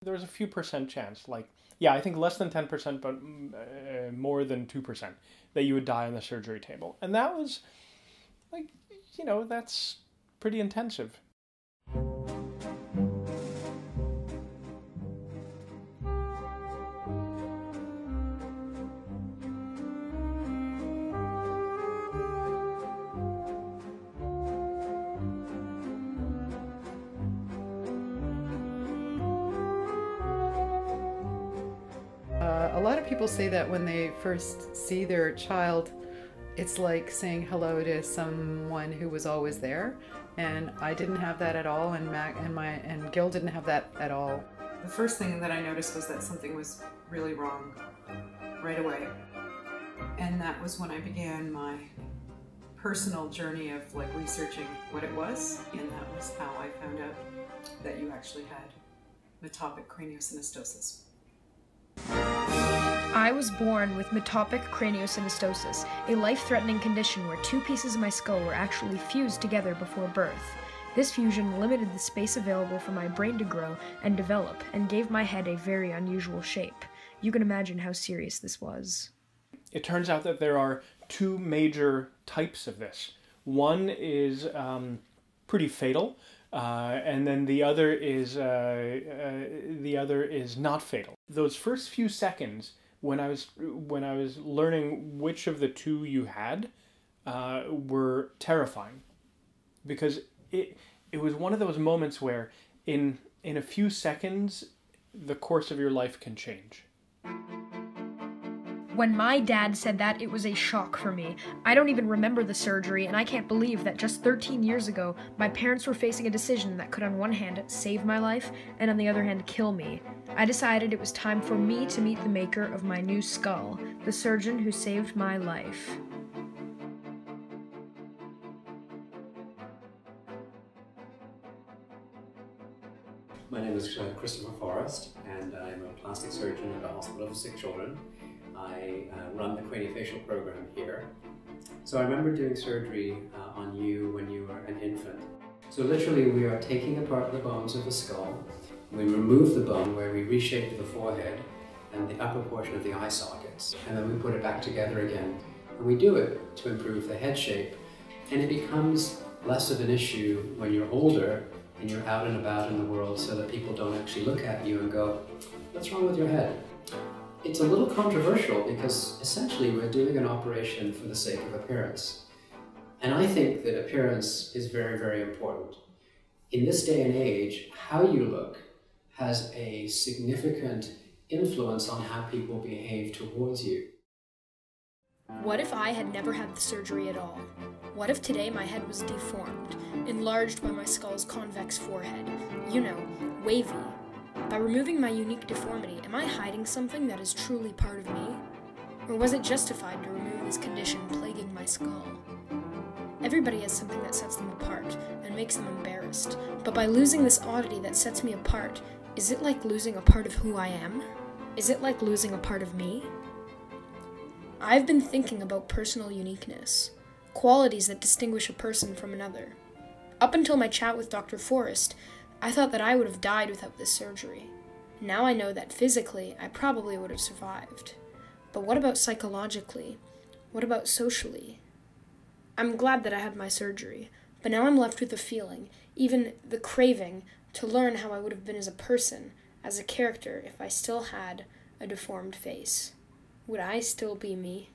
There's a few percent chance, like, yeah, I think less than 10%, but more than 2%, that you would die on the surgery table. And that was, like, that's pretty intensive. A lot of people say that when they first see their child, it's like saying hello to someone who was always there, and I didn't have that at all, and Gil didn't have that at all. The first thing that I noticed was that something was really wrong right away, and that was when I began my personal journey of researching what it was, and that was how I found out that you actually had metopic craniosynostosis. I was born with metopic craniosynostosis, a life-threatening condition where two pieces of my skull were actually fused together before birth. This fusion limited the space available for my brain to grow and develop, and gave my head a very unusual shape. You can imagine how serious this was. It turns out that there are two major types of this. One is pretty fatal, and then the other is not fatal. Those first few seconds, when I was learning which of the two you had, were terrifying, because it was one of those moments where in a few seconds the course of your life can change. When my dad said that, it was a shock for me. I don't even remember the surgery, and I can't believe that just 13 years ago, my parents were facing a decision that could on one hand save my life, and on the other hand kill me. I decided it was time for me to meet the maker of my new skull, the surgeon who saved my life. My name is Christopher Forrest, and I'm a plastic surgeon at the Hospital for Sick Children. I run the craniofacial program here. So I remember doing surgery on you when you were an infant. So literally we are taking apart the bones of the skull. We remove the bone where we reshape the forehead and the upper portion of the eye sockets, and then we put it back together again. And we do it to improve the head shape, and it becomes less of an issue when you're older and you're out and about in the world, so that people don't actually look at you and go, "What's wrong with your head?" It's a little controversial because essentially we're doing an operation for the sake of appearance. And I think that appearance is very, very important. In this day and age, how you look has a significant influence on how people behave towards you. What if I had never had the surgery at all? What if today my head was deformed, enlarged by my skull's convex forehead? You know, wavy. By removing my unique deformity, am I hiding something that is truly part of me? Or was it justified to remove this condition plaguing my skull? Everybody has something that sets them apart and makes them embarrassed, but by losing this oddity that sets me apart, is it like losing a part of who I am? Is it like losing a part of me? I've been thinking about personal uniqueness, qualities that distinguish a person from another. Up until my chat with Dr. Forrest, I thought that I would have died without this surgery. Now I know that physically, I probably would have survived. But what about psychologically? What about socially? I'm glad that I had my surgery, but now I'm left with the feeling, even the craving, to learn how I would have been as a person, as a character, if I still had a deformed face. Would I still be me?